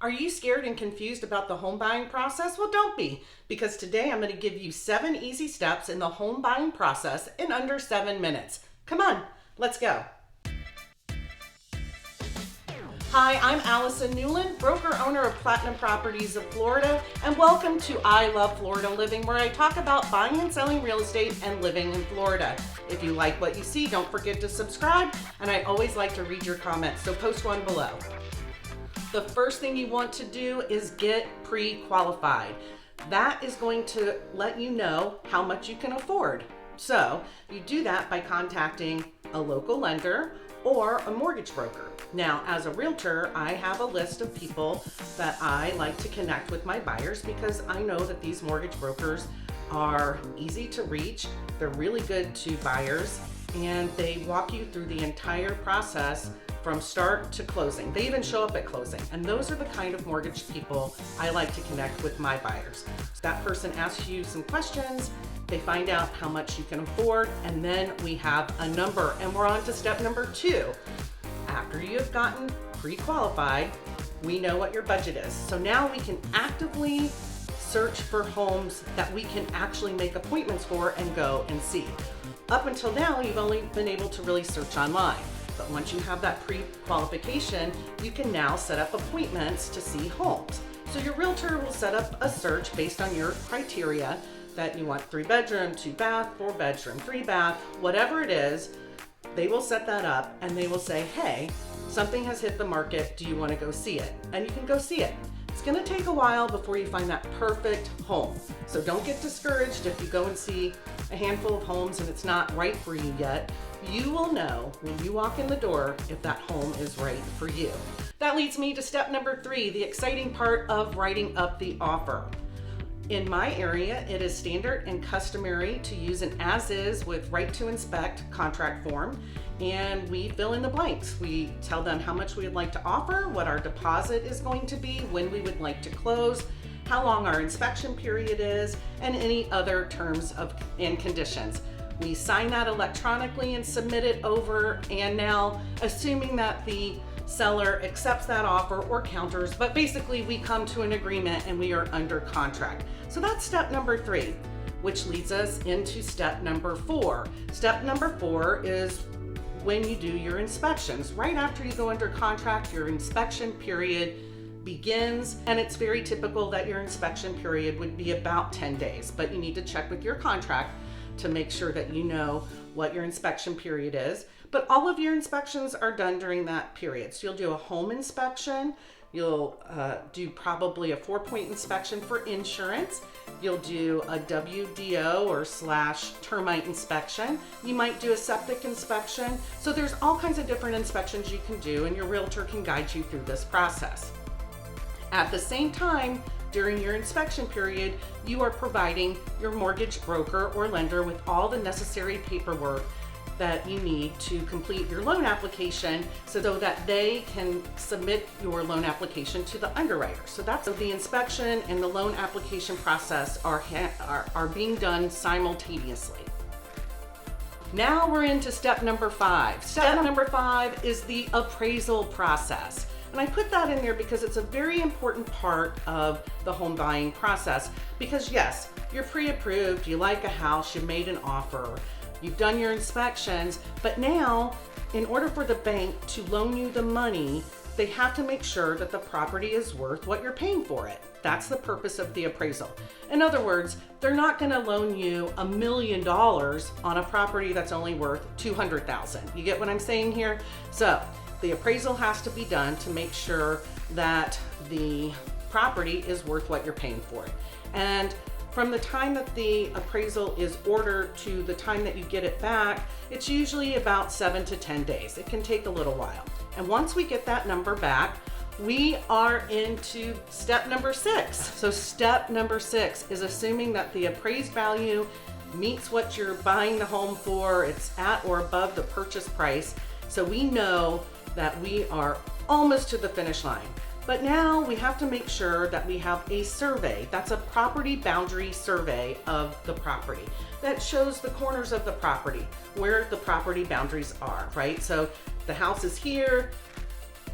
Are you scared and confused about the home buying process? Well, don't be, because today I'm going to give you 7 easy steps in the home buying process in under 7 minutes. Come on, let's go. Hi, I'm Allison Newlon, broker owner of Platinum Properties of Florida, and welcome to I Love Florida Living, where I talk about buying and selling real estate and living in Florida. If you like what you see, don't forget to subscribe, and I always like to read your comments, so post one below. The first thing you want to do is get pre-qualified. That is going to let you know how much you can afford. So you do that by contacting a local lender or a mortgage broker. Now, as a realtor, I have a list of people that I like to connect with my buyers because I know that these mortgage brokers are easy to reach, they're really good to buyers, and they walk you through the entire process from start to closing. They even show up at closing. And those are the kind of mortgage people I like to connect with my buyers. That person asks you some questions, they find out how much you can afford, and then we have a number. And we're on to step number 2. After you have gotten pre-qualified, we know what your budget is. So now we can actively search for homes that we can actually make appointments for and go and see. Up until now, you've only been able to really search online. But once you have that pre-qualification, you can now set up appointments to see homes. So your realtor will set up a search based on your criteria that you want 3 bedroom, 2 bath, 4 bedroom, 3 bath, whatever it is. They will set that up and they will say, hey, something has hit the market. Do you want to go see it? And you can go see it. It's going to take a while before you find that perfect home. So don't get discouraged if you go and see a handful of homes and it's not right for you yet. You will know when you walk in the door if that home is right for you. That leads me to step number 3, the exciting part of writing up the offer. In my area, it is standard and customary to use an as-is with right to inspect contract form, and we fill in the blanks. We tell them how much we would like to offer, what our deposit is going to be, when we would like to close, how long our inspection period is, and any other terms and conditions. We sign that electronically and submit it over, and now assuming that the seller accepts that offer or counters, but basically we come to an agreement and we are under contract. So that's step number 3, which leads us into step number 4. Step number 4 is when you do your inspections. Right after you go under contract, your inspection period begins, and it's very typical that your inspection period would be about 10 days, but you need to check with your contract to make sure that you know what your inspection period is. But all of your inspections are done during that period. So you'll do a home inspection, you'll do probably a 4-point inspection for insurance, you'll do a WDO or / termite inspection, you might do a septic inspection. So there's all kinds of different inspections you can do, and your realtor can guide you through this process. At the same time, during your inspection period, you are providing your mortgage broker or lender with all the necessary paperwork that you need to complete your loan application so that they can submit your loan application to the underwriter. So that's the inspection and the loan application process are being done simultaneously. Now we're into step number 5. Step number 5 is the appraisal process. And I put that in there because it's a very important part of the home buying process. Because yes, you're pre-approved, you like a house, you made an offer, you've done your inspections, but now in order for the bank to loan you the money, they have to make sure that the property is worth what you're paying for it. That's the purpose of the appraisal. In other words, they're not going to loan you $1 million on a property that's only worth $200,000. You get what I'm saying here? So the appraisal has to be done to make sure that the property is worth what you're paying for it. And from the time that the appraisal is ordered to the time that you get it back, it's usually about 7 to 10 days. It can take a little while. And once we get that number back, we are into step number 6. So step number 6 is assuming that the appraised value meets what you're buying the home for, it's at or above the purchase price. So we know that we are almost to the finish line. But now we have to make sure that we have a survey. That's a property boundary survey of the property that shows the corners of the property, where the property boundaries are, right? So the house is here,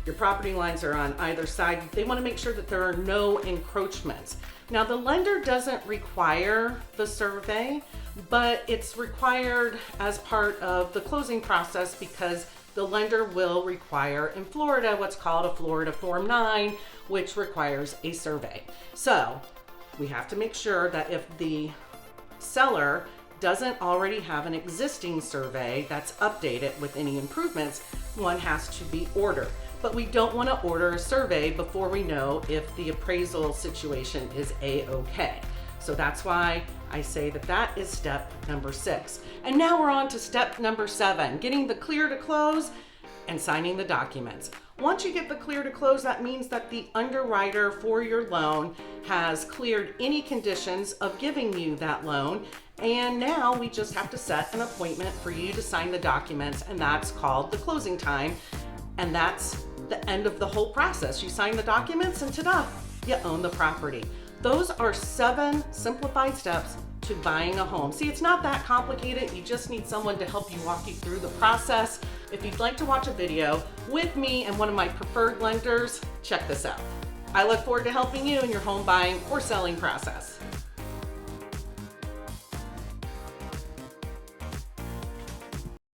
Your property lines are on either side. They want to make sure that there are no encroachments. Now, the lender doesn't require the survey, but it's required as part of the closing process because the lender will require in Florida what's called a Florida Form 9, which requires a survey. So we have to make sure that if the seller doesn't already have an existing survey that's updated with any improvements, one has to be ordered. But we don't want to order a survey before we know if the appraisal situation is A-okay. So that's why I say that that is step number 6. And now we're on to step number 7, getting the clear to close and signing the documents. Once you get the clear to close, that means that the underwriter for your loan has cleared any conditions of giving you that loan. And now we just have to set an appointment for you to sign the documents, and that's called the closing time. And that's the end of the whole process. You sign the documents and ta-da, you own the property. Those are 7 simplified steps to buying a home. See, it's not that complicated. You just need someone to help you walk you through the process. If you'd like to watch a video with me and one of my preferred lenders, check this out. I look forward to helping you in your home buying or selling process.